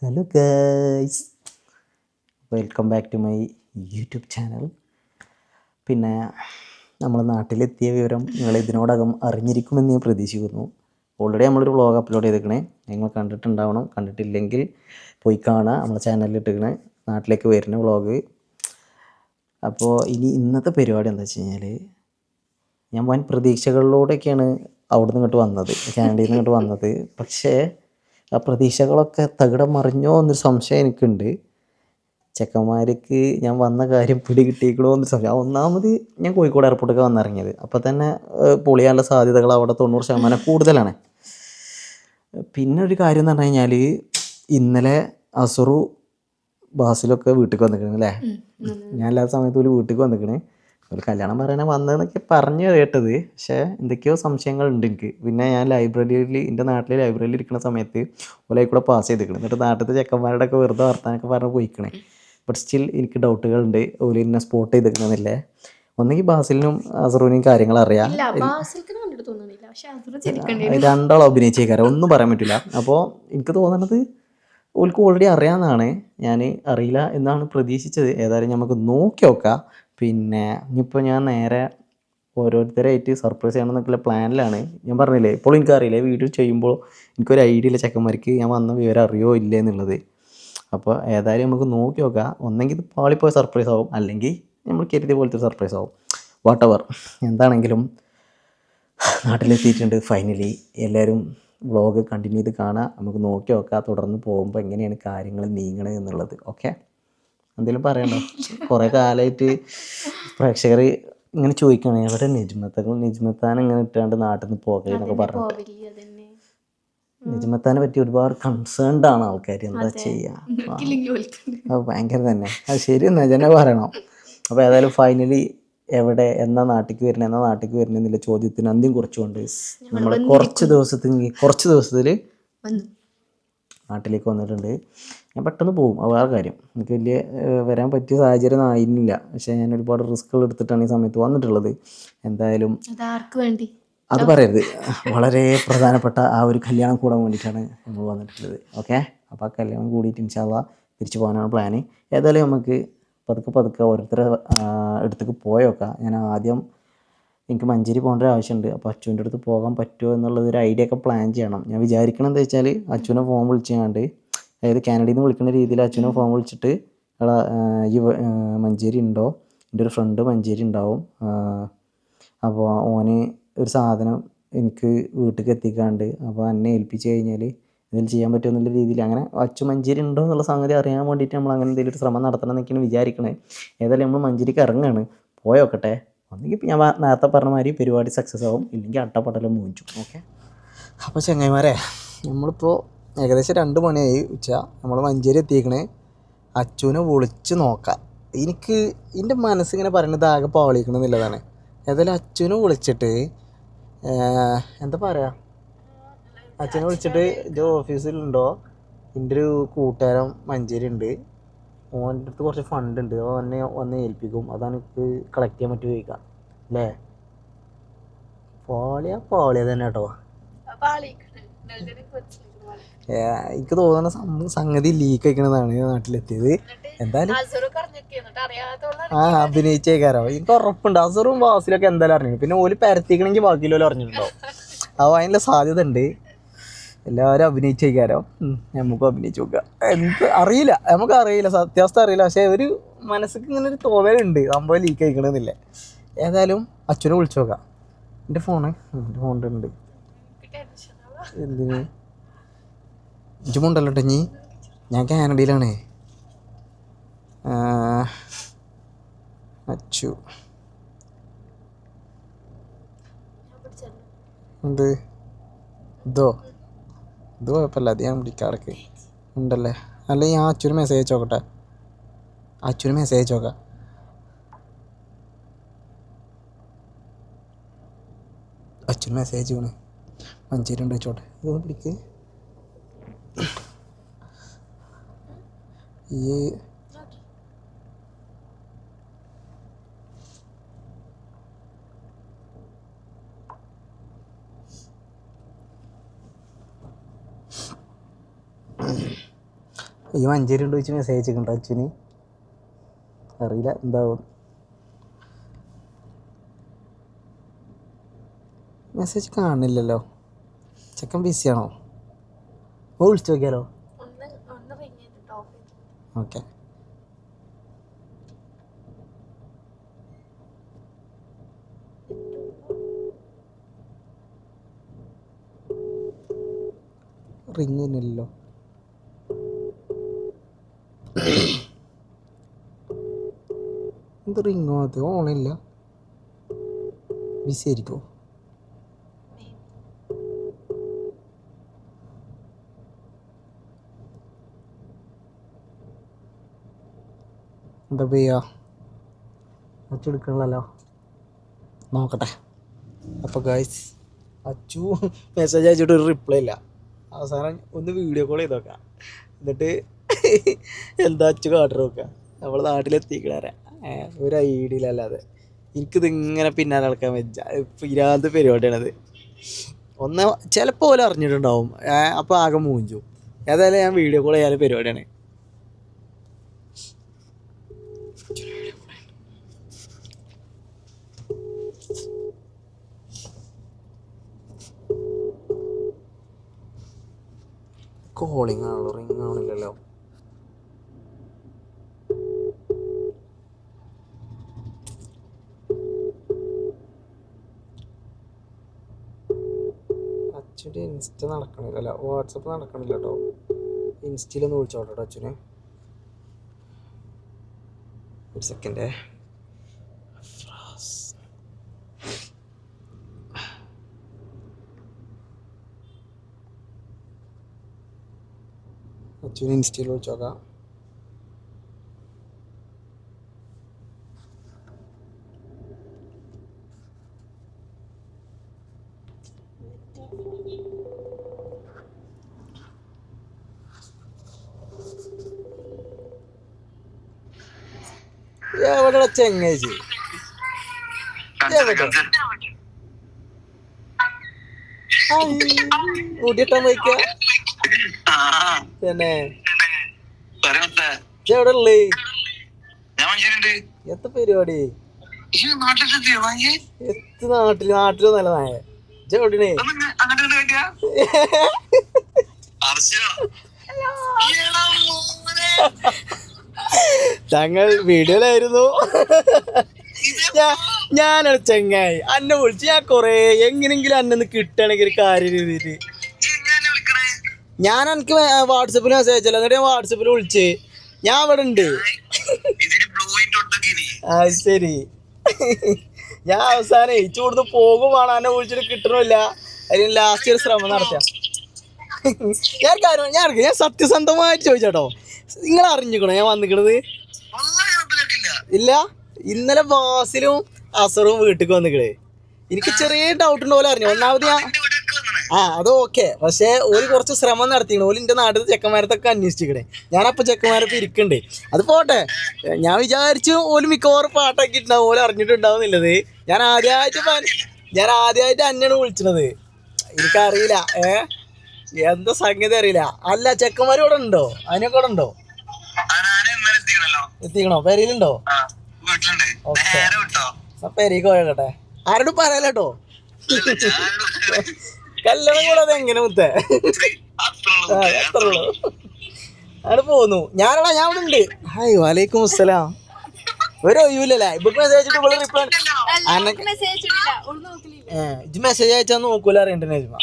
Hello guys, welcome back to my YouTube channel. പിന്നെ നമ്മൾ നാട്ടിലെത്തിയ വിവരം നിങ്ങൾ ഇതിനോടകം അറിഞ്ഞിരിക്കുമെന്ന് ഞാൻ പ്രതീക്ഷിക്കുന്നു. ഓൾറെഡി നമ്മളൊരു വ്ളോഗ് അപ്ലോഡ് ചെയ്തിരിക്കണേ, നിങ്ങൾ കണ്ടിട്ടുണ്ടാവണം. കണ്ടിട്ടില്ലെങ്കിൽ പോയി കാണുക, നമ്മളെ ചാനലിൽ ഇട്ടിരിക്കണേ നാട്ടിലേക്ക് വരുന്ന വ്ളോഗ്. അപ്പോൾ ഇന്നത്തെ പരിപാടി എന്താ വെച്ച് കഴിഞ്ഞാൽ, ഞാൻ വൻ പ്രതീക്ഷകളിലൂടെയൊക്കെയാണ് അവിടെ നിന്ന് ഇങ്ങോട്ട് വന്നത്, കാനഡയിൽ നിന്ന് ഇങ്ങോട്ട് വന്നത്. പക്ഷേ ആ പ്രതീക്ഷകളൊക്കെ തകിടം മറിഞ്ഞോ എന്നൊരു സംശയം എനിക്കുണ്ട്. ചെക്കന്മാർക്ക് ഞാൻ വന്ന കാര്യം പിടികിട്ടിക്കണോ എന്നൊരു സംശയം. ഒന്നാമത് ഞാൻ കോഴിക്കോട് എയർപോർട്ടൊക്കെ വന്നിറങ്ങിയത്, അപ്പോൾ തന്നെ പൊളിയാനുള്ള സാധ്യതകൾ അവിടെ 90% കൂടുതലാണ്. പിന്നെ ഒരു കാര്യം എന്ന് പറഞ്ഞു കഴിഞ്ഞാൽ, ഇന്നലെ അസുറു ബാസിലൊക്കെ വീട്ടിൽ വന്നിരിക്കണേ അല്ലേ? ഞാൻ എല്ലാ സമയത്തും ഒരു വീട്ടിൽ വന്നിരിക്കണേ. ഒരു കല്യാണം പറയാനാണ് വന്നതെന്നൊക്കെ പറഞ്ഞു കേട്ടത്. പക്ഷേ എന്തൊക്കെയോ സംശയങ്ങളുണ്ട് എനിക്ക്. പിന്നെ ഞാൻ ലൈബ്രറിയിൽ, എൻ്റെ നാട്ടിലെ ലൈബ്രറിയിൽ ഇരിക്കുന്ന സമയത്ത് ഓലായി കൂടെ പാസ് ചെയ്തിരിക്കണം. എന്നിട്ട് നാട്ടിലത്തെ ചെക്കന്മാരുടെ ഒക്കെ വെറുതെ വർത്താനൊക്കെ പറഞ്ഞ് പോയിക്കണേ. ബട്ട് സ്റ്റിൽ എനിക്ക് ഡൗട്ടുകളുണ്ട്. ഓല് എന്നെ സ്പോട്ട് ചെയ്തിരിക്കണമെന്നില്ലേ. ഒന്നെങ്കിൽ ബാസിലിനും അസറുവിനും കാര്യങ്ങൾ അറിയാം, രണ്ടാളും അഭിനയിച്ചേക്കാരം, ഒന്നും പറയാൻ പറ്റില്ല. അപ്പോൾ എനിക്ക് തോന്നുന്നത് ഓൾക്ക് ഓൾറെഡി അറിയാമെന്നാണ്. ഞാൻ അറിയില്ല എന്നാണ് പ്രതീക്ഷിച്ചത്. ഏതായാലും നമുക്ക് നോക്കി നോക്കാം. പിന്നെ ഇനിയിപ്പോൾ ഞാൻ നേരെ ഓരോരുത്തരായിട്ട് സർപ്രൈസ് ചെയ്യണമെന്നൊക്കെയുള്ള പ്ലാനിലാണ്. ഞാൻ പറഞ്ഞില്ലേ, ഇപ്പോൾ എനിക്കറിയില്ല, വീഡിയോ ചെയ്യുമ്പോൾ എനിക്കൊരു ഐഡിയ ഇല്ല ചെക്കന്മാർക്ക് ഞാൻ വന്ന വിവരം അറിയോ ഇല്ല എന്നുള്ളത്. അപ്പോൾ ഏതായാലും നമുക്ക് നോക്കി നോക്കാം. ഒന്നെങ്കിൽ ഇത് പാളിപ്പോയ സർപ്രൈസ് ആവും, അല്ലെങ്കിൽ നമ്മൾ കരുതിയ പോലത്തെ സർപ്രൈസ് ആവും. വാട്ട് എവർ എന്താണെങ്കിലും നാട്ടിലെത്തിയിട്ടുണ്ട് ഫൈനലി. എല്ലാവരും വ്ളോഗ് കണ്ടിന്യൂ ചെയ്ത് കാണാം. നമുക്ക് നോക്കി നോക്കാം തുടർന്ന് പോകുമ്പോൾ എങ്ങനെയാണ് കാര്യങ്ങൾ നീങ്ങണത് എന്നുള്ളത്. ഓക്കെ, എന്തെങ്കിലും പറയണ്ടോ? കുറേ കാലമായിട്ട് പ്രേക്ഷകർ ഇങ്ങനെ ചോദിക്കണേ, എവിടെ നിജ്മത്താൻ ഇങ്ങനെ ഇട്ടാണ്ട് നാട്ടിൽ നിന്ന് പോകെ എന്നൊക്കെ പറഞ്ഞിട്ട്. നിജ്മത്താനെ പറ്റി ഒരുപാട് കൺസേൺഡ് ആണ് ആൾക്കാർ. എന്താ ചെയ്യുക, അത് ഭയങ്കര തന്നെ. അത് ശരി എന്നാ തന്നെ പറയണം. അപ്പോൾ ഏതായാലും ഫൈനലി എവിടെ, എന്നാ നാട്ടിലേക്ക് വരുന്നത് എന്നുള്ള ചോദ്യത്തിന് അന്ത്യം കുറിച്ചുകൊണ്ട് നമ്മൾ കുറച്ച് ദിവസത്തിൽ നാട്ടിലേക്ക് വന്നിട്ടുണ്ട്. ഞാൻ പെട്ടെന്ന് പോകും, അത് വേറെ കാര്യം. എനിക്ക് വലിയ വരാൻ പറ്റിയ സാഹചര്യം ആയിരുന്നില്ല. പക്ഷേ ഞാൻ ഒരുപാട് റിസ്ക്കുകൾ എടുത്തിട്ടാണ് ഈ സമയത്ത് വന്നിട്ടുള്ളത്. എന്തായാലും അത് പറയരുത്. വളരെ പ്രധാനപ്പെട്ട ആ ഒരു കല്യാണം കൂടാൻ വേണ്ടിയിട്ടാണ് നമ്മൾ വന്നിട്ടുള്ളത്. ഓക്കെ, അപ്പോൾ ആ കല്യാണം കൂടിയിട്ട് ഇൻഷാ അല്ലാഹ് തിരിച്ചു പോകാനാണ് പ്ലാന്. ഏതായാലും നമുക്ക് പതുക്കെ ഓരോരുത്തരെ അടുത്തേക്ക് പോയേക്കാം. ഞാൻ ആദ്യം എനിക്ക് മഞ്ചേരി പോകേണ്ട ഒരു ആവശ്യമുണ്ട്. അപ്പോൾ അച്ചുവിൻ്റെ അടുത്ത് പോകാൻ പറ്റുമോ എന്നുള്ളതൊരു ഐഡിയ ഒക്കെ പ്ലാൻ ചെയ്യണം. ഞാൻ വിചാരിക്കണം എന്താ വെച്ചാൽ, അച്ചുവിനെ ഫോൺ വിളിച്ചാണ്ട്, അതായത് കാനഡയിൽ നിന്ന് വിളിക്കുന്ന രീതിയിൽ അച്ചുവിനെ ഫോൺ വിളിച്ചിട്ട്, ഈ മഞ്ചേരി ഉണ്ടോ, എൻ്റെ ഒരു ഫ്രണ്ട് മഞ്ചേരി ഉണ്ടാവും, അപ്പോൾ ഓന് ഒരു സാധനം എനിക്ക് വീട്ടിലേക്ക് എത്തിക്കാണ്ട്, അപ്പോൾ എന്നെ ഏൽപ്പിച്ച് കഴിഞ്ഞാൽ എന്തെങ്കിലും ചെയ്യാൻ പറ്റുമോ എന്നുള്ള രീതിയിൽ, അങ്ങനെ അച്ചു മഞ്ചേരി ഉണ്ടോ എന്നുള്ള സംഗതി അറിയാൻ വേണ്ടിയിട്ട് നമ്മൾ അങ്ങനെ എന്തെങ്കിലും ഒരു ശ്രമം നടത്തണം എന്നൊക്കെയാണ് വിചാരിക്കണേ. ഏതായാലും നമ്മൾ മഞ്ചേരിക്ക് ഇറങ്ങുകയാണ്, പോയോക്കട്ടെ. ഒന്നെങ്കിൽ ഞാൻ നേരത്തെ പറഞ്ഞ മാതിരി പരിപാടി സക്സസ് ആവും, ഇല്ലെങ്കിൽ അട്ടപ്പട്ടലും മൂഞ്ചും. ഓക്കെ, അപ്പോൾ ചങ്ങായിമാരെ, നമ്മളിപ്പോൾ ഏകദേശം 2 മണിയായി ഉച്ച. നമ്മൾ മഞ്ചേരി എത്തിക്കണേ. അച്ചുവിനെ വിളിച്ച് നോക്കാം. എൻ്റെ മനസ്സിങ്ങനെ പറയുന്നത് ആകെ പാളിക്കണമെന്നുള്ളതാണ്. ഏതായാലും അച്ചുവിനെ വിളിച്ചിട്ട് എന്താ പറയുക, അച്ഛനെ വിളിച്ചിട്ട് എൻ്റെ ഓഫീസിലുണ്ടോ, എൻ്റെ ഒരു കൂട്ടുകാരൻ മഞ്ചേരി ഉണ്ട്, ഓൻ്റെ അടുത്ത് കുറച്ച് ഫണ്ട് ഉണ്ട്, ഓനെ വന്ന് ഏൽപ്പിക്കും, അതാണ് എനിക്ക് കളക്ട് ചെയ്യാൻ പറ്റുമോ ചോദിക്കാം അല്ലേ. പാളിയ തന്നെ കേട്ടോ. എനിക്ക് തോന്നുന്ന സംഗതി ലീക്ക് ആയിക്കണതാണ് നാട്ടിലെത്തിയത്. എന്തായാലും അഭിനയിച്ചേക്കാരോ, എനിക്ക് ഉറപ്പുണ്ട്. അസറും ബാസിലൊക്കെ എന്തായാലും അറിഞ്ഞു. പിന്നെ ഓല് പരത്തിക്കണമെങ്കിൽ ബാക്കിയുള്ളവരും അറിഞ്ഞിട്ടുണ്ടോ, അപ്പോൾ അതിനുള്ള സാധ്യത ഉണ്ട്. എല്ലാവരും അഭിനയിച്ചേക്കാരോ, നമുക്ക് അഭിനയിച്ച് നോക്കാം. അറിയില്ല, നമുക്കറിയില്ല, സത്യാവസ്ഥ അറിയില്ല. പക്ഷേ ഒരു മനസ്സിക്ക് ഇങ്ങനെ ഒരു തോന്നലുണ്ട് സംഭവം ലീക്ക് ആയിക്കണമെന്നില്ല. ഏതായാലും അച്ഛനെ വിളിച്ചു നോക്കാം. എൻ്റെ ഫോണിലുണ്ട്. എന്തിന് ഇഞ്ചുമുണ്ടല്ലോ കേട്ടോ. ഞാൻ കാനഡയിലാണ്. അച്ചു എന്ത് ഇത് കുഴപ്പമില്ല, അത് ഞാൻ വിളിക്കാറൊക്കെ ഉണ്ടല്ലേ. അല്ലെങ്കിൽ ഞാൻ അച്ഛന് മെസ്സേജ് അയച്ചോക്കട്ടെ. അച്ഛൻ മെസ്സേജ് വേണേ മഞ്ചേരി ഉണ്ട് വെച്ചോട്ടെ ഇതൊന്ന് പിടിക്ക്. ഈ മഞ്ചേരി ഉണ്ട് വെച്ച് മെസ്സേജ് അയച്ചിട്ടുണ്ടോ അച്ഛന്? അറിയില്ല എന്താവും. മെസ്സേജ് കാണില്ലല്ലോ. ചെക്കൻ ബിസിയാണോ? വിളിച്ചു നോക്കിയാലോ? ഓക്കെ. റിങ് തന്നെയല്ലോ. എന്ത് റിങ്ങോ അത്? ഓണില്ല, ബിസി ആയിരിക്കോ? എന്താ ചെയ്യാ? അച്ചു എടുക്കണല്ലോ, നോക്കട്ടെ. അപ്പോൾ ഗൈസ് അച്ചു മെസ്സേജ് അയച്ചിട്ട് ഒരു റിപ്ലൈ ഇല്ല. അവസാനം ഒന്ന് വീഡിയോ കോൾ ചെയ്ത് നോക്കാം, എന്നിട്ട് എന്താ അച്ചു കാട്ടർ നോക്കുക. നമ്മൾ നാട്ടിലെത്തിക്കണേ ഒരു ഐഡിയയിലല്ലാതെ എനിക്കിത് ഇങ്ങനെ പിന്നാലെ നടക്കാൻ വെച്ച പിരാന്ത് പരിപാടിയാണത്. ഒന്ന് ചിലപ്പോൾ പോലെ അറിഞ്ഞിട്ടുണ്ടാവും, അപ്പോൾ ആകെ മൂഞ്ചു. ഏതായാലും ഞാൻ വീഡിയോ കോൾ ചെയ്യാൻ പരിപാടിയാണ്. കോളിംഗ് ആണല്ലോ, റിംഗ് ആവണില്ലല്ലോ. അച്ഛൻ്റെ ഇൻസ്റ്റ നടക്കണില്ലല്ലോ, വാട്സപ്പ് നടക്കണില്ല കേട്ടോ. ഇൻസ്റ്റയിലൊന്ന് വിളിച്ചോട്ടോ കേട്ടോ അച്ഛന്. ഒരു സെക്കൻഡേ. അച്ഛന് ഇൻസ്റ്റയിൽ വിളിച്ചോക്കാം. എവിടെ ചെങ്ങേച്ചി? മുടിയിട്ടാൻ പോയിക്ക തന്നെ? എവിടെ ഉള്ളേ? എത്ര പരിപാടി? എത്ര നാട്ടിലൊന്നല്ല നായ. എവിടെയാണ്? ഞങ്ങൾ വീഡിയോയിലായിരുന്നു. ഞാനാണ് ചെങ്ങായി, അന്നെ വിളിച്ച് ഞാൻ കൊറേ എങ്ങനെങ്കിലും അന്നെ കിട്ടണമെങ്കിൽ ഒരു കാര്യം എഴുതിയിട്ട് ഞാൻ എനിക്ക് വാട്സപ്പിൽ മെസ്സേജ് അയച്ചല്ലോ. എന്നിട്ട് ഞാൻ വാട്സപ്പിൽ വിളിച്ച് ഞാൻ അവിടെ ഉണ്ട്. ശരി, ഞാൻ അവസാനം ചൂടുന്ന് പോകുമാണ്, എന്നെ വിളിച്ചിട്ട് കിട്ടണില്ല. അതിന് ലാസ്റ്റ് ഒരു ശ്രമം നടത്തിയ ഞാൻ സത്യസന്ധമായിട്ട് ചോദിച്ചോട്ടോ, നിങ്ങൾ അറിഞ്ഞിക്കണോ ഞാൻ വന്നിക്കണത്? ഇല്ല, ഇന്നലെ ബാസിലും അസറും വീട്ടിൽ വന്നിക്കണേ. എനിക്ക് ചെറിയ ഡൗട്ട് ഉണ്ട്. പോലെ അറിഞ്ഞു ഒന്നാമത് ഞാൻ അത് ഓക്കെ, പക്ഷേ ഓല് കുറച്ച് ശ്രമം നടത്തിക്കണേ. ഓല് എൻ്റെ നാട്ടിൽ ചെക്കന്മാരത്തൊക്കെ അന്വേഷിച്ചിക്കണേ. ഞാനപ്പോൾ ചെക്കന്മാരൊക്കെ ഇരിക്കണ്ടേ. അത് പോട്ടെ, ഞാൻ വിചാരിച്ചു ഓല് മിക്കവാറും പാട്ടാക്കിയിട്ടുണ്ടാവും, ഓല് അറിഞ്ഞിട്ടുണ്ടാവുന്നില്ലത്. ഞാൻ ആദ്യമായിട്ട് അന്നെയാണ് വിളിച്ചത്. എനിക്കറിയില്ല എന്താ സംഗതി അറിയില്ല. അല്ല ചെക്കന്മാർ ഇവിടെ ഉണ്ടോ? അതിനൊക്കെ ഇവിടെ ഉണ്ടോ? എത്തിക്കണോ? പെരയിലുണ്ടോ? പെരയ്ക്ക് പോയോട്ടെ, ആരോടും പറയാലോ. കല്യാണം കൂടാതെ എങ്ങനെ മുത്തേ? അത്രയുള്ളൂ. അവിടെ പോന്നു. ഞാൻ ഇവിടെ ഉണ്ട്. ഹായ്, വലൈക്കും അസ്സലാം. ഒരു ഒഴിവില്ലല്ലേ? ഇപ്പൊ മെസ്സേജ് അയച്ചിട്ട് റിപ്ലൈ ഇജ്ജ് മെസ്സേജ് അയച്ചാ നോക്കൂല അറിയണ്ടേ നജ്മ.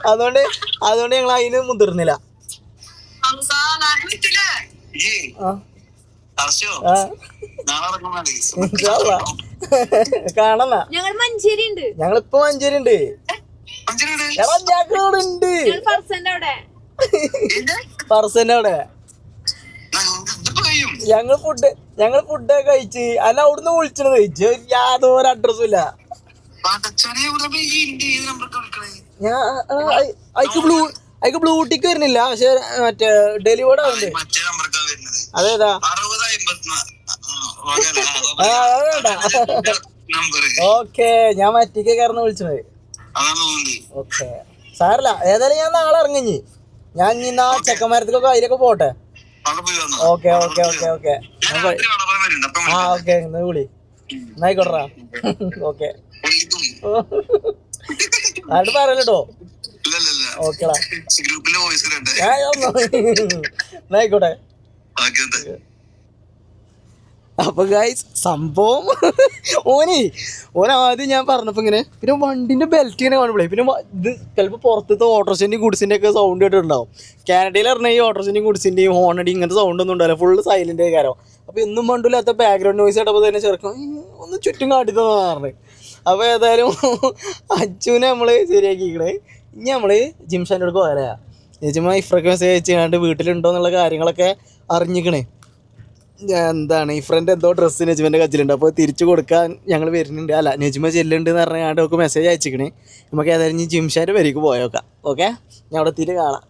അതുകൊണ്ട് ഞങ്ങൾ അതിന് മുതിർന്നില്ല. കാണണ ഞങ്ങളിപ്പോ മഞ്ചേരി ഉണ്ട്. ഫർസന്റെ അവിടെ ഞങ്ങൾ ഫുഡ് കഴിച്ച് അല്ല അവിടുന്ന് വിളിച്ചത് യാതൊരു അഡ്രസ്സും ഇല്ല. ഞാൻ അയക്ക് ബ്ലൂടിക്ക് വരുന്നില്ല, പക്ഷെ മറ്റേ ഡെലിവേർഡ് ആവുന്നുണ്ട്. അതേതാ? ഓക്കെ, ഞാൻ മറ്റേക്ക് കയറുന്ന വിളിച്ചത്. ഓക്കെ സാരല്ല, ഏതായാലും ഞാൻ നാളെ ഇറങ്ങി. ഞാൻ ഇന്ന് ആ ചെക്കന്മാരത്തേക്കൊക്കെ അതിലൊക്കെ പോട്ടെ. ഓക്കെ ഓക്കെ ഓക്കെ ഓക്കെ ആ ഓക്കെ എന്നാ വിളി എന്നായിക്കോട്ടറാ. ഓക്കെ ആരോട് പറയല്ലോ. ഓക്കെടാ എന്നായിക്കോട്ടെ. അപ്പൊ ഗൈസ് സംഭവം ഓനാദ്യം ഞാൻ പറഞ്ഞപ്പോ ഇങ്ങനെ പിന്നെ വണ്ടിന്റെ ബെൽറ്റ് ഇങ്ങനെ കാണുമ്പോഴേ പിന്നെ ഇത് ചിലപ്പോൾ പുറത്തത്തെ ഓട്ടോറിക്ഷൻ്റെയും ഗുഡ്സിൻ്റെ ഒക്കെ സൗണ്ട് കേട്ടിട്ടുണ്ടാവും. കാനഡയിൽ പറഞ്ഞാൽ ഈ ഓട്ടോറിക്ഷൻ്റെയും ഗുഡ്സിൻ്റെയും ഹോണടി ഇങ്ങനത്തെ സൗണ്ട് ഒന്നും ഉണ്ടാവില്ല, ഫുള്ള് സൈലന്റ് കാര്യം. അപ്പൊ എന്നും പണ്ടില്ലാത്ത ബാക്ക്ഗ്രൗണ്ട് നോയ്സ് കേട്ടപ്പോൾ തന്നെ ചെറുപ്പം ഒന്ന് ചുറ്റും കാട്ടിത്തന്നെ പറഞ്ഞു. അപ്പോൾ ഏതായാലും അച്ചുവിനെ നമ്മള് ശരിയാക്കിക്കണേ. ഇനി നമ്മള് ജിംഷാൻ്റെ അടുത്ത് പോയാലേ ചേച്ചിമ്മ ഇഫ്രക്ക് മെസ്സേജ് അയച്ചാണ്ട് വീട്ടിലുണ്ടോ എന്നുള്ള കാര്യങ്ങളൊക്കെ അറിഞ്ഞിക്കണേ. എന്താണ് ഈ ഫ്രണ്ട് എന്തോ ഡ്രസ്സ് നെജിമൻ്റെ കയ്യിലുണ്ട്, അപ്പോൾ തിരിച്ചു കൊടുക്കാൻ ഞങ്ങൾ വരുന്നുണ്ട്, അല്ല നെജിമ ചെല്ലുണ്ട് എന്ന് പറഞ്ഞാണ്ട് നമുക്ക് മെസ്സേജ് അയച്ചിക്കണേ. നമുക്ക് ഏതായാലും ഇനി ജിംഷാൻ്റെ വരേക്ക് പോയേക്കാം. ഓക്കെ, ഞാൻ അവിടെ എത്തിയിട്ട് കാണാം.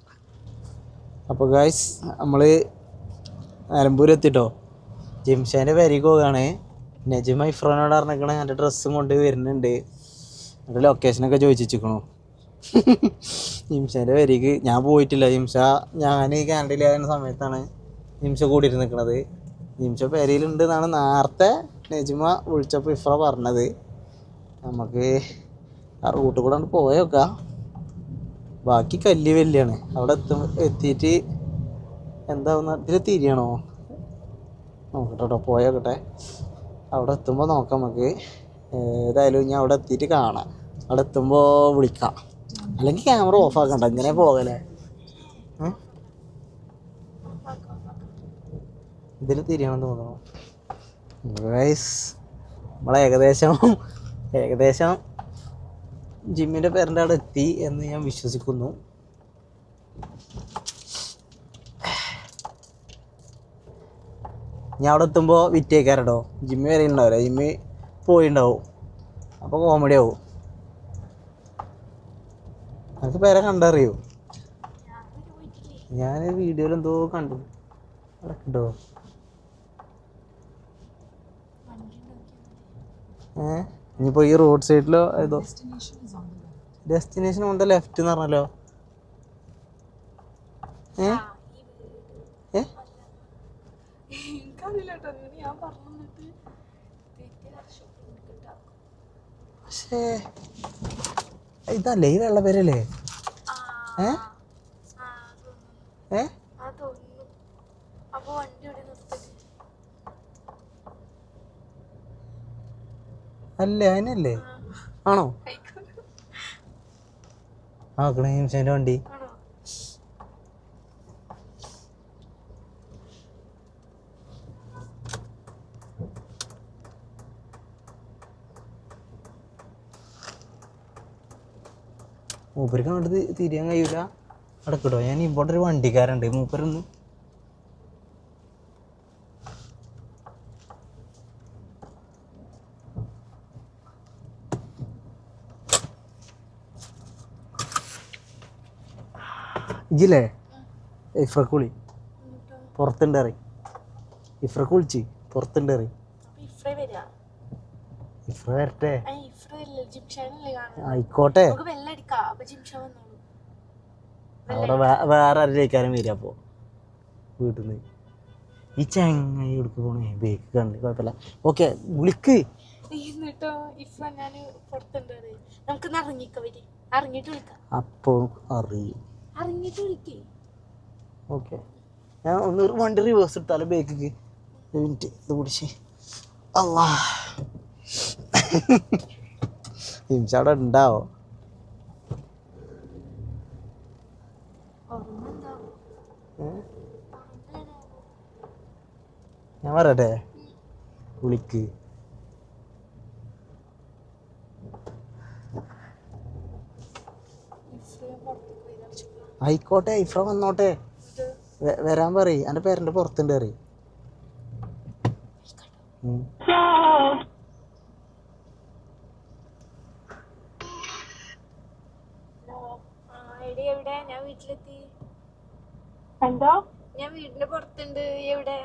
അപ്പോൾ ഗായ്സ് നമ്മൾ നിലമ്പൂർ എത്തിട്ടോ, ജിംഷാൻ്റെ വരേക്ക് പോവുകയാണ്. നെജിമ ഇഫ്രോനോട് പറഞ്ഞിരിക്കണേ എൻ്റെ ഡ്രസ്സും കൊണ്ട് വരുന്നുണ്ട്, എൻ്റെ ലൊക്കേഷനൊക്കെ ചോദിച്ചിരിക്കണു. ജിംഷാൻ്റെ വരേക്ക് ഞാൻ പോയിട്ടില്ല. ഞാൻ കാനഡയിലായിരുന്ന സമയത്താണ് ജിംഷ കൂടി നിൽക്കണത്. ജിംഷ പെരയിലുണ്ട് എന്നാണ് നേരത്തെ നെജിമ വിളിച്ചപ്പോൾ ഇഫ്ര പറഞ്ഞത്. നമുക്ക് ആ റൂട്ട് കൂടെ പോയേക്കാം. ബാക്കി കല്ല് വല്യാണ്. അവിടെ എത്തിയിട്ട് എന്താവുന്ന ഇതിൽ തിരിയണോ നോക്കട്ടെ, പോയേക്കട്ടെ. അവിടെ എത്തുമ്പോൾ നോക്കാം നമുക്ക്. ഏതായാലും ഞാൻ അവിടെ എത്തിയിട്ട് കാണാം. അവിടെ എത്തുമ്പോൾ വിളിക്കാം, അല്ലെങ്കിൽ ക്യാമറ ഓഫ് ആക്കണ്ട, ഇങ്ങനെ പോകലേ. ഇതിൽ തിരിയണമെന്ന് തോന്നുന്നു. നമ്മളെ ഏകദേശം ജിമ്മിൻ്റെ പേരൻ്റെ അവിടെ എത്തി എന്ന് ഞാൻ വിശ്വസിക്കുന്നു. ഞാൻ അവിടെ എത്തുമ്പോൾ വിറ്റേക്കാരട്ടോ, ജിമ്മി വരെ ഉണ്ടാവില്ല, ജിമ്മി പോയിണ്ടാവും. അപ്പോൾ കോമഡി ആവും. നമുക്ക് പേരെ കണ്ടറിയോ? ഞാൻ വീഡിയോയിൽ എന്തോ കണ്ടു. അവിടെ ഉണ്ടോ? ഇനിയിപ്പോൾ ഈ റോഡ് സൈഡിലോ ഏതോ ഡെസ്റ്റിനേഷൻ കൊണ്ട് ലെഫ്റ്റ് എന്ന് പറഞ്ഞല്ലോ. പക്ഷേ ഇതല്ലേ ഈ വെള്ള പേരല്ലേ? അല്ലേ അതിനല്ലേ? ആണോ? ആക്കണേ ജിംഷാൻ്റെ വണ്ടി. മൂപ്പർക്ക് അങ്ങോട്ട് തിരിയാൻ കഴിയൂല. അടക്കിട്ടോ, ഞാൻ ഇവിടെ ഒരു വണ്ടിക്കാരുണ്ട്, മൂപ്പരൊന്ന് ഇജില്ലേ ഇഫ്രക്കുളി പുറത്തുണ്ടറി. ഇഫ്രക്ക് വിളിച്ച് പുറത്തുണ്ടറി. ഇഫ്ര വരട്ടെ, ആയിക്കോട്ടെ. അവിടെ വേറെ ആരെക്കാരും വരിക. അപ്പോൾ വീട്ടിൽ നിന്ന് ഈ ചങ്ങായി എടുക്ക് പോണേ ബേക്ക് കണ്ട് കുഴപ്പമില്ല. ഓക്കെ വിളിക്ക്. അപ്പോൾ അറിയും. ഓക്കെ, ഞാൻ ഒന്നൊരു വണ്ടി റിവേഴ്സ് എടുത്താലോ ബേക്ക്. മിനിറ്റ് ഇത് പിടിച്ച്. അല്ലാ ജിംഷ അവിടെ ഉണ്ടാവോ? ഞാൻ പറയട്ടെ, വിളിക്ക്. ആയിക്കോട്ടെ, ഇഫ്ര വന്നോട്ടെ. വരാൻ പറയും. എൻ്റെ പേരൻ്റെ പുറത്തുണ്ട് പറയും. എവിടെ? ഞാൻ വീട്ടിലെത്തി. എന്താ? ഞാൻ വീടിന്റെ പുറത്തുണ്ട്. എവിടെ?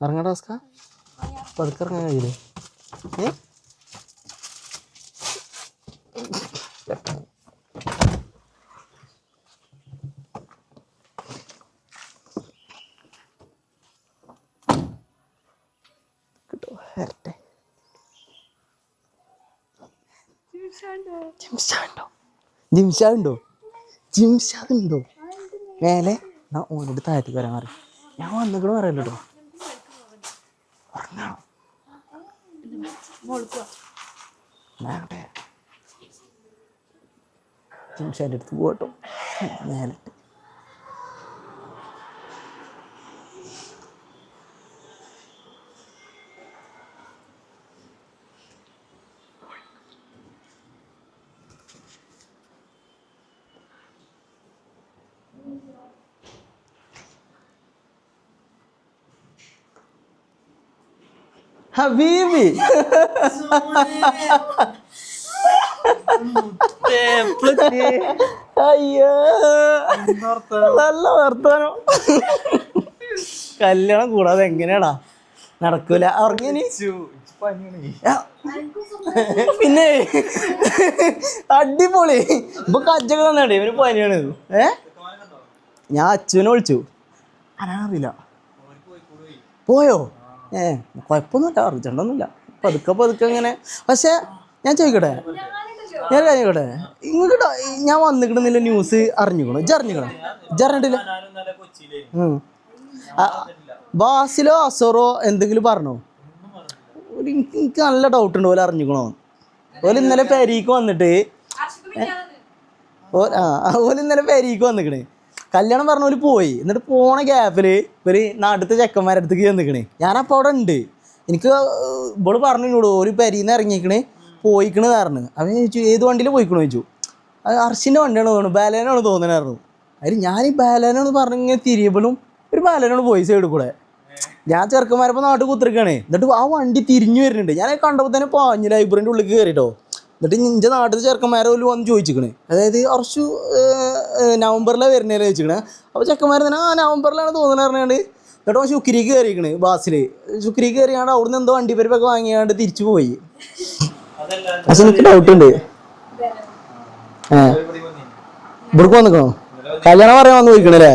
ഇറങ്ങാൻ ടാസ്കാ? പതുക്കെ ഇറങ്ങാൻ കഴിയില്ലേ? ജിംഷാദുണ്ടോ? ജിംഷാദുണ്ടോ മേലെ? ഓനോട് താഴത്തേക്ക് വരാൻ പറയും. ഞാൻ വന്നിക്കണോ പറയല്ലോ കേട്ടോ. പറഞ്ഞോ ജിംഷാൻ്റെ അടുത്ത് പോകട്ടോ മേലിട്ട്. ഹബീബി അയ്യോ നല്ല വർത്താനം. കല്യാണം കൂടാതെ എങ്ങനെയാടാ നടക്കൂല. ഉറങ്ങിനി പിന്നെ അടിപൊളി. ഇപ്പൊ കജ്ജൊക്കെ തന്നെയാടേ ഇവന് പനിയാണ്. ഞാൻ അച്ഛനെ വിളിച്ചു. അറിയില്ല പോയോ? കുഴപ്പമൊന്നുമില്ല, അറിയിച്ചിട്ടൊന്നുമില്ല. പതുക്കെ ഇങ്ങനെ. പക്ഷെ ഞാൻ ചോദിക്കട്ടെ, ഞാൻ കഴിഞ്ഞോട്ടെ, ഇങ്ങോട്ട് ഞാൻ വന്നിക്കണെന്നില്ല ന്യൂസ് അറിഞ്ഞിക്കണോ? ഇജ്ജറിഞ്ഞിട്ടില്ല? ബാസിലോ അസോറോ എന്തെങ്കിലും പറഞ്ഞോ? എനിക്ക് നല്ല ഡൗട്ട് ഉണ്ട്. ഓല അറിഞ്ഞിക്കണോ? ഓല് ഇന്നലെ പെരീക്ക് വന്നിട്ട് വന്നിക്കണേ. കല്യാണം പറഞ്ഞ പോലെ പോയി. എന്നിട്ട് പോണ ഗ്യാപ്പില് ഇവര് നാട്ടിലത്തെ ചെക്കന്മാരുടെ അടുത്തേക്ക് ചെന്നിക്കണേ. ഞാനപ്പോൾ അവിടെ ഉണ്ട്. എനിക്ക് ഇവള് പറഞ്ഞോളൂ ഒരു പെരീന്ന് ഇറങ്ങിക്കണേ പോയിക്കണ് കാരണം. അവൻ ചോദിച്ചു ഏത് വണ്ടിയിൽ പോയിക്കണോ ചോദിച്ചു. അത് അർഷിൻ്റെ വണ്ടിയാണ് തോന്നുന്നു, ബാലേനാണ് തോന്നുന്നായിരുന്നു. അതിൽ ഞാൻ ഈ ബാലേനാന്ന് പറഞ്ഞിങ്ങനെ തിരിയപ്പോഴും ഒരു ബാലേനാണ് പോയി സൈഡിൽ കൂടെ. ഞാൻ ചെറുക്കന്മാരപ്പോൾ നാട്ടിൽ കുത്തിരിക്കണേ. എന്നിട്ട് ആ വണ്ടി തിരിഞ്ഞു വരുന്നുണ്ട്. ഞാൻ കണ്ടപ്പോൾ തന്നെ പാഞ്ഞു ലൈബ്രറിൻ്റെ ഉള്ളിൽ കയറിട്ടോ. എന്നിട്ട് നിൻ്റെ നാട്ടിൽ ചെറുക്കന്മാരെ പോലും വന്ന് ചോദിച്ചിക്കണേ. അതായത് കുറച്ച് നവംബറിലാണ് വരുന്നതിൽ ചോദിച്ചിക്കണേ. അപ്പോൾ ചെക്കന്മാർ തന്നെ നവംബറിലാണ് തോന്നുന്നത് പറഞ്ഞാണ്ട്. എന്നിട്ട് അവൻ ശുക്രിക്ക് കയറിക്കണ്. ബാസിൽ ശുക്രിക്ക് കയറിയാണ്ട് അവിടുന്ന് എന്തോ വണ്ടി പരിപ്പൊക്കെ വാങ്ങിയാണ്ട് തിരിച്ചു പോയി. പക്ഷെ എനിക്ക് ഡൗട്ടുണ്ട്. ഇവിടേക്ക് വന്നിക്കണോ? കല്യാണം പറയാൻ വന്ന് പോയിക്കണല്ലേ?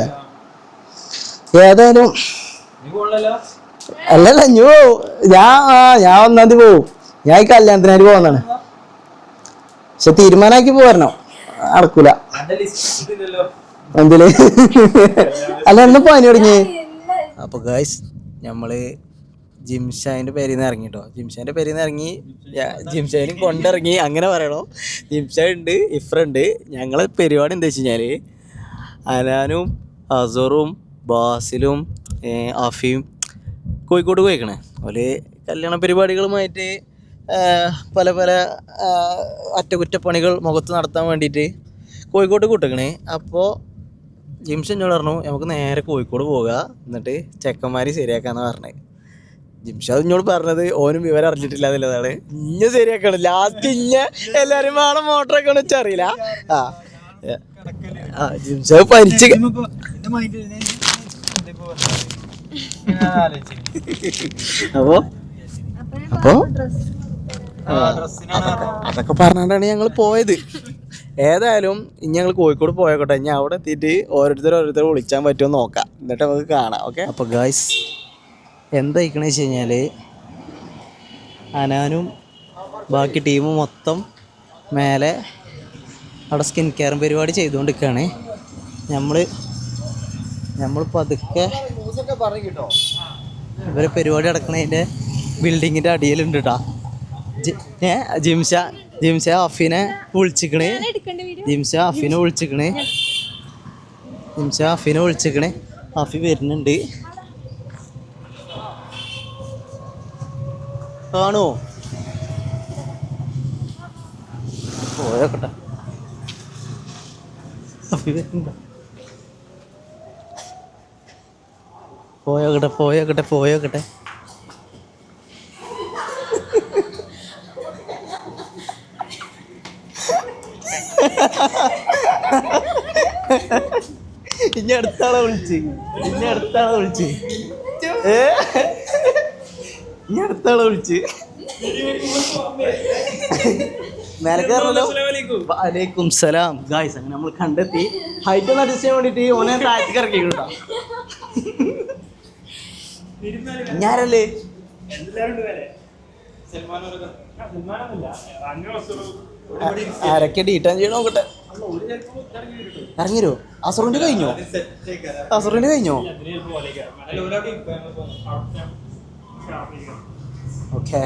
ഏതായാലും അല്ലല്ല ഞാൻ ഒന്നാം തീയതി പോവും. ഞാൻ ഈ കല്യാണത്തിനായിട്ട് പോകുന്നതാണ്. പക്ഷെ തീരുമാനാക്കി പോരണോ? നടക്കൂല. എന്തില്? അല്ല എന്നാ പനി തുടങ്ങി. അപ്പൊ ഗൈസ് നമ്മള് ജിംഷാൻ്റെ പേരിൽ നിന്ന് ഇറങ്ങിട്ടോ. ജിംഷാൻ്റെ പേരിൽ നിന്ന് ഇറങ്ങി, ജിംഷാനും കൊണ്ടിറങ്ങി അങ്ങനെ പറയണോ. ജിംഷാ ഉണ്ട്, ഇഫ്രുണ്ട്. ഞങ്ങളെ പരിപാടി എന്താ വെച്ച് കഴിഞ്ഞാൽ അനാനും അസറും ബാസിലും അഫിയും കോഴിക്കോട് പോയിക്കണേ. ഓല് കല്യാണ പരിപാടികളുമായിട്ട് പല അറ്റകുറ്റപ്പണികൾ മുഖത്ത് നടത്താൻ വേണ്ടിയിട്ട് കോഴിക്കോട് കൂട്ടിക്കണേ. അപ്പോൾ ജിംഷൻ എന്നോട് പറഞ്ഞു നമുക്ക് നേരെ കോഴിക്കോട് പോകുക, എന്നിട്ട് ചെക്കന്മാർ ശരിയാക്കാന്ന് പറഞ്ഞത്. ജിംഷാദ് എന്നോട് പറഞ്ഞത് ഓനും വിവരം അറിഞ്ഞിട്ടില്ല എന്നുള്ളതാണ്. ഇഞ്ഞ ശരിയാക്കണം ലാസ്റ്റ്. എല്ലാവരും വേണം മോട്ടറൊക്കെ വെച്ചാൽ അറിയില്ല. ജിംഷാദ് പരിച്ച് അപ്പോ അതൊക്കെ പറഞ്ഞാണ്ടാണ് ഞങ്ങൾ പോയത്. ഏതായാലും ഇനി ഞങ്ങൾ കോഴിക്കോട് പോയോട്ടെ. ഇനി അവിടെ എത്തിയിട്ട് ഓരോരുത്തർ വിളിച്ചാൻ പറ്റുമോ നോക്കാം, എന്നിട്ട് നമുക്ക് കാണാം. ഓക്കെ. അപ്പോൾ ഗായ്സ് എന്തായിക്കണെന്ന് വെച്ച് കഴിഞ്ഞാൽ അനാനും ബാക്കി ടീമും മൊത്തം മേലെ അവിടെ സ്കിൻ കെയറും പരിപാടി ചെയ്തുകൊണ്ടിരിക്കുകയാണ്. നമ്മൾ പതുക്കെ ഇവരെ പരിപാടി നടക്കണതിൻ്റെ ബിൽഡിങ്ങിൻ്റെ അടിയിലുണ്ട് കേട്ടോ. ജിംഷ അഫിനെ വിളിച്ചിക്കണേ. അഫി വരുന്നുണ്ട്. കാണോ? പോയോക്കട്ടെ പോയോക്കട്ടെ പോയോക്കട്ടെ പോയോക്കട്ടെ. ഇനി അടുത്താളെ വിളിച്ച് ഇനി അടുത്താളെ വിളിച്ച് മേലക്കാരല്ലോ. വലൈക്കും സലാം. ഗായ്സ് അങ്ങനെ നമ്മൾ കണ്ടെത്തി. ഹൈറ്റ് ഒന്ന് അഡ്ജസ്റ്റ് ചെയ്യാൻ വേണ്ടിട്ട് ഓനെ താഴത്തേക്ക് ഇറക്കി കേട്ടോ. ഞാനല്ലേ ആരൊക്കെ ഡീറ്റാൻ ചെയ്യണം നോക്കട്ടെ. ഇറങ്ങിരോ? അസറിന്റെ കഴിഞ്ഞോ? ഓക്കെ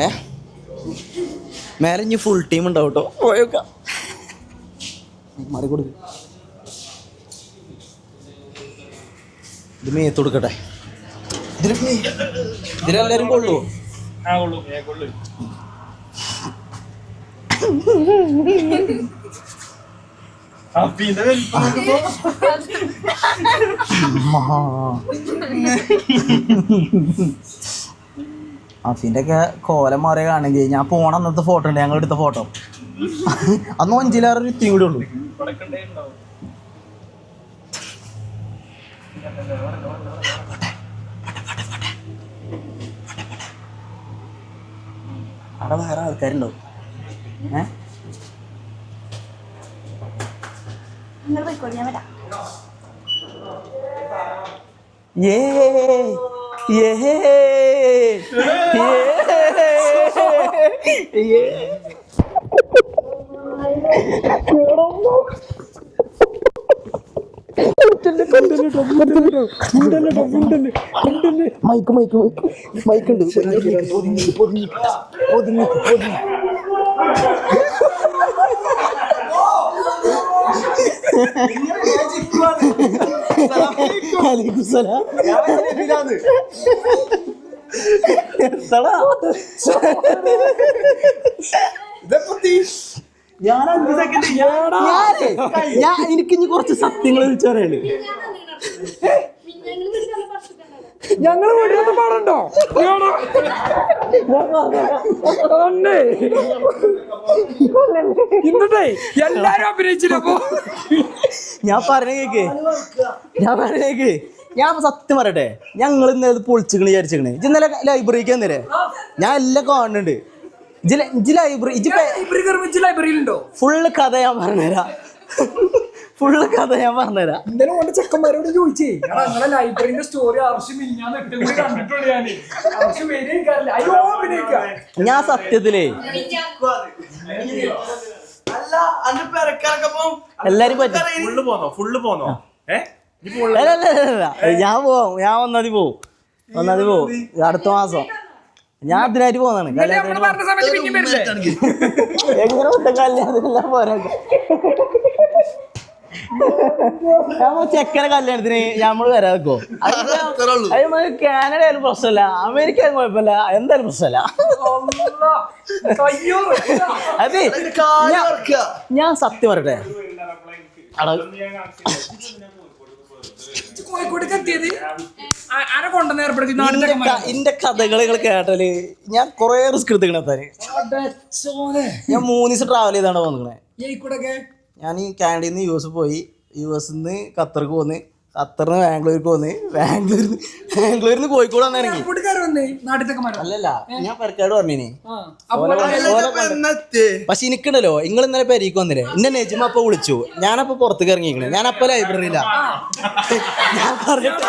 മേലെ ഇനി ഫുൾ ടീം ഉണ്ടാവും കേട്ടോ. പോയേക്കാം മാറിക്കൊടുക്ക്. ഇത് മേത്ത് കൊടുക്കട്ടെ. ഇതിലെല്ലാരും കൊള്ളുവോ? അഫീൻ്റെ ഒക്കെ കോലം മാറിയ കാണെങ്കിൽ ഞാൻ പോണ അന്നത്തെ ഫോട്ടോ ഉണ്ട്, ഞങ്ങൾ എടുത്ത ഫോട്ടോ. അന്ന് 5 ഇത്തിയും കൂടെ ഉള്ളൂ. അവിടെ വേറെ ആൾക്കാരുണ്ടാവും. മൈക്കുണ്ട്. എനിക്ക് ഇനി കുറച്ച് സത്യങ്ങൾ വിളിച്ചു പറയാണ്. ഞങ്ങൾ വീട്ടിലൊന്നും പാടുണ്ടോ? ഇന്നട്ടെ എല്ലാരും അഭിനയിച്ചില്ലപ്പോ. ഞാൻ പറഞ്ഞ കേക്ക് ഞാൻ സത്യം പറയട്ടെ, ഞങ്ങൾ ഇന്നലെ പൊളിച്ചിക്കണ് വിചാരിച്ചിക്കണേ. ഇന്നലെ ലൈബ്രറിക്ക് വന്നില്ലേ? ഞാൻ എല്ലാം കാണുന്നുണ്ട്. ലൈബ്രറിയിലുണ്ടോ? ഫുള്ള് കഥ ഞാൻ പറഞ്ഞുതരാം. ഇന്നലെ കൊണ്ട് ചെക്കന്മാരോട് ചോദിച്ചേ, ഞങ്ങളെ ലൈബ്രറിന്റെ സ്റ്റോറി ഞാൻ സത്യത്തിലേ എല്ലാരും ഞാൻ ഒന്നാതി പോവും അടുത്ത മാസം. ഞാൻ അതിനായിട്ട് പോകുന്നതാണ്. എങ്ങനെ കല്യാണത്തിനെല്ലാം പോരാ. ചെക്കനെ കല്യാണത്തിന് നമ്മള് വരാക്കോ? കാനഡ ആയാലും പ്രശ്നമല്ല, അമേരിക്ക ആയാലും കുഴപ്പമില്ല, എന്തായാലും പ്രശ്നമല്ല. അതെ ഞാൻ സത്യം പറയട്ടെ, ഇന്റെ കഥകൾ കേട്ടാല് ഞാൻ കൊറേ റിസ്ക് എടുത്തിക്കണേ. ഞാൻ 3 ദിവസം ട്രാവൽ ചെയ്താണ് വന്നിക്കണേ. ഞാൻ ഈ കാനഡയിൽ നിന്ന് US പോയി, US നിന്ന് ഖത്തർക്ക് പോന്ന്, ഖത്തറിന് ബാംഗ്ലൂർക്ക് പോന്ന്, ബാംഗ്ലൂരിൽ നിന്ന് കോഴിക്കോട് വന്നിറങ്ങി. അല്ലല്ല ഞാൻ പെരക്കാട് പറഞ്ഞേ. പക്ഷെ എനിക്കുണ്ടല്ലോ, നിങ്ങൾ ഇന്നലെ പെരീക്ക് വന്നില്ലേ, എന്നെ നെജിമ അപ്പൊ വിളിച്ചു. ഞാനപ്പോ പുറത്തേക്ക് ഇറങ്ങിക്കണേ. ഞാനപ്പോ ലൈബ്രറിയില. ഞാൻ പറഞ്ഞിട്ട്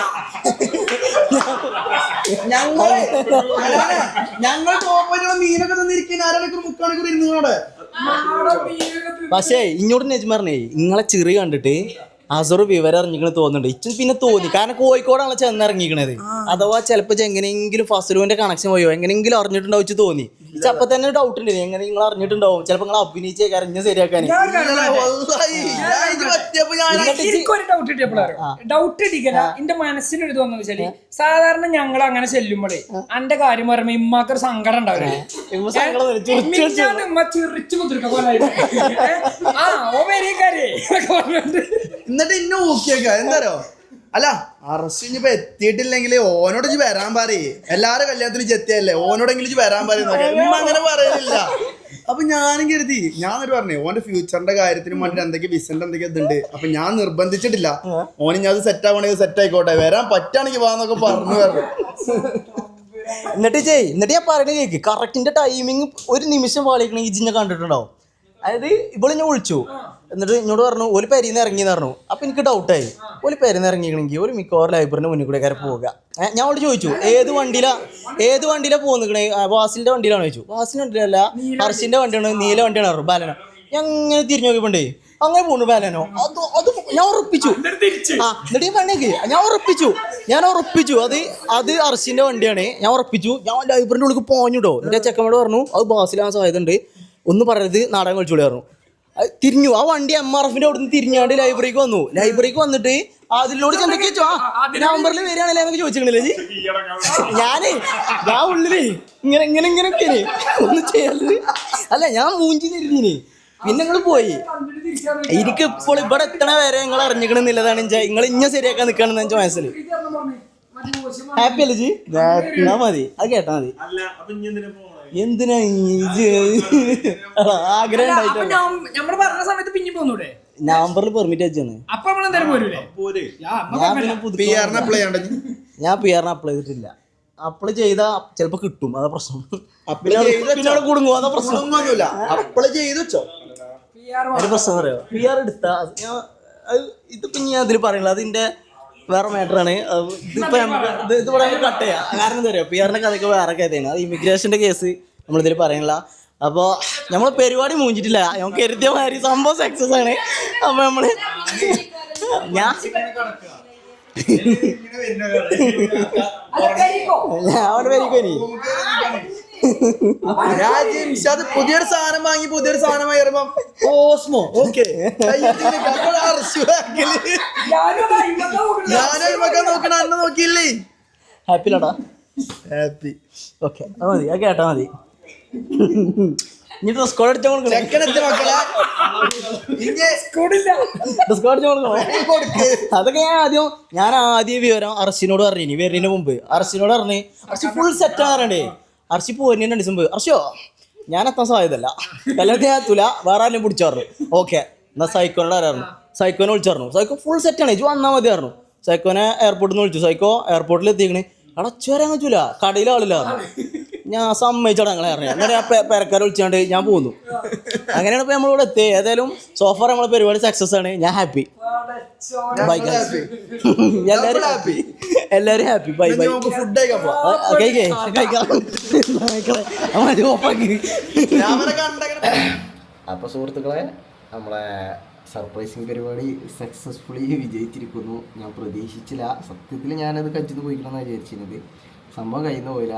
ഞങ്ങൾ മീനൊക്കെ തന്നിരിക്കുന്ന 1.5 മണിക്കൂർ പക്ഷേ ഇങ്ങോട്ട് നെജിമ പറഞ്ഞേ, നിങ്ങളെ ചെറിയ കണ്ടിട്ട് അസറ് വിവരം അറിഞ്ഞിക്കണ തോന്നുന്നുണ്ട്. ഇച്ചും പിന്നെ തോന്നി, കാരണം കോഴിക്കോടാണല്ലോ ചെന്നിറങ്ങിക്കണത്. അഥവാ ചിലപ്പോ എങ്ങനെയെങ്കിലും ഫസലുവിന്റെ കണക്ഷൻ പോയോ എങ്ങനെയെങ്കിലും അറിഞ്ഞിട്ടുണ്ടാവും തോന്നി. അപ്പൊ തന്നെ ഡൗട്ട് ഉണ്ട് എങ്ങനെ നിങ്ങൾ അറിഞ്ഞിട്ടുണ്ടാവും ചിലപ്പോ നിങ്ങൾ അഭിനയിച്ചേ കരഞ്ഞ് ശരിയാക്കാൻ എനിക്കൊരു ഡൗട്ട് കിട്ടിയപ്പോഴാണ് ഡൗട്ട് ഇടിക്കല എന്റെ മനസ്സിനൊരു തോന്നുന്നു വെച്ചാല് സാധാരണ ഞങ്ങൾ അങ്ങനെ ചെല്ലുമ്പോഴേ എന്റെ കാര്യം പറയുമ്പോ ഇമ്മാക്കൊരു സങ്കടം ഉണ്ടാവില്ലേ ചിറിച്ചു കുത്തിരിക്ക എന്നിട്ട് ഇന്നെ ഊക്കിയേക്ക എന്താരോ അല്ല അറസ്റ്റ് ഇനിയിപ്പോ എത്തിയിട്ടില്ലെങ്കിൽ ഓനോട് ഇജ്ജ് വരാൻ പറയേ എല്ലാരും കല്യാണത്തിന് ചെത്തിയല്ലേ ഓനോടെങ്കിലും ഇജ്ജ് വരാൻ പറയുന്നൊക്കെ ഉമ്മ അങ്ങനെ പറയുന്നില്ല. അപ്പൊ ഞാനും കരുതി ഞാൻ പറഞ്ഞു ഓന്റെ ഫ്യൂച്ചറിന്റെ കാര്യത്തിന് വേണ്ടിട്ട് എന്തൊക്കെ വിസന്റെ എന്തൊക്കെ ഇതുണ്ട്. അപ്പൊ ഞാൻ നിർബന്ധിച്ചിട്ടില്ല ഓന് ഞാൻ അത് സെറ്റ് ആവണെങ്കിൽ സെറ്റ് ആയിക്കോട്ടെ വരാൻ പറ്റാണെങ്കിൽ വാന്നൊക്കെ പറഞ്ഞു. എന്നിട്ട് ഞാൻ പറയുന്നത് കേക്ക് കറക്റ്റിന്റെ ടൈമിങ് ഒരു നിമിഷം പാളിക്കണെങ്കിൽ ഇജിന്നെ കണ്ടിട്ടുണ്ടാവും. അതായത് ഇവിടെ ഞാൻ വിളിച്ചു എന്നിട്ട് എന്നോട് പറഞ്ഞു ഒരു പരിന്ന് ഇറങ്ങിയെന്ന് പറഞ്ഞു. അപ്പം എനിക്ക് ഡൗട്ടായി ഒരു പരിന്ന് ഇറങ്ങിക്കണമെങ്കിൽ ഒരു മിക്കവാറും ലൈബ്രറിന്റെ മുന്നിൽ കൂടെ കയറി പോവുക. ഞാൻ അവിടെ ചോദിച്ചു ഏത് വണ്ടിയിലാണ് പോകുന്നിക്കണേ വാസിലിന്റെ വണ്ടിയിലാണ് ചോദിച്ചു. വാസിലിന്റെ വണ്ടിയിലല്ല ഹർഷിന്റെ വണ്ടിയാണ് നീല വണ്ടിയാണ് പറഞ്ഞു ബാലനോ. ഞാൻ അങ്ങനെ തിരിഞ്ഞു നോക്കിയപ്പോണ്ടേ അങ്ങനെ പോകുന്നു ബാലനോ അത് ഞാൻ ഉറപ്പിച്ചു. എന്നിട്ട് ഞാൻ പറഞ്ഞേക്ക് ഞാൻ ഉറപ്പിച്ചു അത് ഹർഷിന്റെ വണ്ടിയാണ്. ഞാൻ ഉറപ്പിച്ചു. ഞാൻ ലൈബ്രറിന്റെ ഉള്ളിൽ പോഞ്ഞിട്ടോ. എന്നിട്ട് ചെക്കന്മാരോട് പറഞ്ഞു അത് ബാസിലാൻ സാധ്യത ഉണ്ട് ഒന്നും പറയരുത് നാടകം കളിച്ചോളി പറഞ്ഞു. തിരിഞ്ഞു ആ വണ്ടി MRFന്റെ അവിടെ നിന്ന് തിരിഞ്ഞാണ്ട് ലൈബ്രറിക്ക് വന്നിട്ട് അതിലൂടെ ചെന്നൊക്കെ നവംബറിൽ വരികയാണല്ലേ എന്നൊക്കെ ചോദിച്ചിട്ടില്ലേ ഞാൻ ഉള്ളിലേ ഇങ്ങനെയൊക്കെ ഒന്നും ചെയ്യാറ് അല്ല ഞാൻ മൂഞ്ചി തരുന്നീന്. പിന്നെ നിങ്ങൾ പോയി എനിക്ക് ഇപ്പോൾ ഇവിടെ എത്തണ വരെ നിങ്ങൾ അറിഞ്ഞിക്കണമെന്നുള്ളതാണ് നിങ്ങൾ ഇങ്ങനെ ശരിയാക്കാൻ നിൽക്കണമെന്ന് എൻ്റെ മനസ്സിൽ. ഹാപ്പി അല്ലേ ജി എന്നാ മതി അത് കേട്ടാ മതി. എന്തിനാ ആഗ്രഹം നമ്മള് പറഞ്ഞ സമയത്ത് പിന്നെ പോന്നൂടെ നവംബറിൽ പെർമിറ്റ് വെച്ചാണ്. ഞാൻ PR അപ്ലൈ ചെയ്തിട്ടില്ല. അപ്ലൈ ചെയ്താ ചിലപ്പോ കിട്ടും അതാ പ്രശ്നം. പിന്നെ കുടുങ്ങും അതാ പ്രശ്നം. അതിന്റെ പ്രശ്നം അറിയോ PR എടുത്താ ഇതിപ്പോ ഞാൻ അതിൽ പറയുന്നത് അതിന്റെ വേറെ മാറ്ററാണ്. ഇതിപ്പോ ഇത് പറയാൻ കട്ട് ചെയ്യാം. കാരണം എന്താ പറയുക PR കഥയൊക്കെ വേറെ കഥയാണ്. അത് ഇമിഗ്രേഷന്റെ കേസ് നമ്മളിതിൽ പറയണില്ല. അപ്പോൾ നമ്മൾ പരിപാടി മൂഞ്ചിട്ടില്ല. നമുക്ക് കരുതിയ മാതിരി സംഭവം സക്സസ് ആണ്. അപ്പൊ നമ്മള് ഞാൻ പുതിയൊരു സാധനം വാങ്ങി പുതിയൊരു സാധനം വരുമ്പോ ഓസ്മോ ഓക്കെ ഞാനും നോക്കണ എന്നെ നോക്കിയില്ലേ ഹാപ്പിയിലാടാ ഹാപ്പി ഓക്കെ അത് മതി അത് കേട്ടാ മതി. ഇനി ഡ്രസ് കോഡ് അടിച്ചാൽ അതൊക്കെ ഞാൻ ആദ്യം വിവരം അർഷിനോട് പറഞ്ഞു. വരുന്നതിന് മുമ്പ് അർഷിനോട് പറഞ്ഞ് അർഷി ഫുൾ സെറ്റ് ആറണ്ടേ. അർഷി പോരുന്നതിന് ഡിസംബർ അർഷോ ഞാൻ എത്താൻ സാധ്യതല്ല കല്യാണത്തിന് ഞാൻ എത്തൂല വേറെ ആരെയും പിടിച്ചു പറഞ്ഞു. ഓക്കെ എന്നാ സൈക്കോനോട് ആരായിരുന്നു സൈക്കോനെ വിളിച്ചു പറഞ്ഞു. സൈക്കോ ഫുൾ സെറ്റാണ് ഇജ് വന്നാൽ മതി പറഞ്ഞു. സൈക്കോനെ എയർപോർട്ടിൽ നിന്ന് വിളിച്ചു. സൈക്കോ എയർപോർട്ടിൽ എത്തിക്കണേ അടച്ചു വരാൻ പറ്റൂല കടയിൽ ആളില്ല. ഞാൻ സമ്മതിച്ചോടാ ഞങ്ങളെ അറിയാം. എന്നിട്ട് ഞാൻ പെരക്കാരെ വിളിച്ചാണ്ട് ഞാൻ പോന്നു. അങ്ങനെയാണ് ഇപ്പൊ നമ്മളിവിടെ എത്തി. ഏതായാലും സോഫാർ നമ്മളെ പരിപാടി സക്സസ് ആണ്. ഞാൻ ഹാപ്പി. ബൈ എല്ലാരും ഹാപ്പി ബൈ ഫുഡ് അപ്പോൾ സുഹൃത്തുക്കളെ നമ്മളെ സർപ്രൈസിങ് പരിപാടി സക്സസ്ഫുള്ളി വിജയിച്ചിരിക്കുന്നു. ഞാൻ പ്രതീക്ഷിച്ചില്ല സത്യത്തിൽ. ഞാനത് കച്ചിന്ന് പോയിക്കണമെന്നാണ് വിചാരിച്ചിരുന്നത്. സംഭവം കഴിയുന്ന പോയില്ല.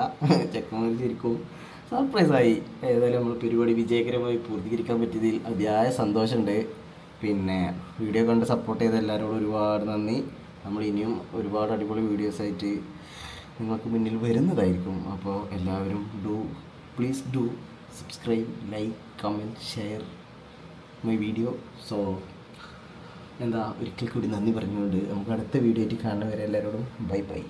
ചെക്കന്മാർ ശരിക്കും സർപ്രൈസായി. ഏതായാലും നമ്മൾ പരിപാടി വിജയകരമായി പൂർത്തീകരിക്കാൻ പറ്റിയതിൽ അതിയായ സന്തോഷമുണ്ട്. പിന്നെ വീഡിയോ കണ്ട് സപ്പോർട്ട് ചെയ്ത എല്ലാവരോടും ഒരുപാട് നന്ദി. നമ്മൾ ഇനിയും ഒരുപാട് അടിപൊളി വീഡിയോസായിട്ട് നിങ്ങൾക്ക് മുന്നിൽ വരുന്നതായിരിക്കും. അപ്പോൾ എല്ലാവരും please do subscribe, like, comment, share my video. So ഒരിക്കൽ കൂടി നന്ദി പറഞ്ഞുകൊണ്ട് നമുക്ക് അടുത്ത വീഡിയോ ആയിട്ട് കാണുന്നവരെ എല്ലാവരോടും ബൈ ബൈ.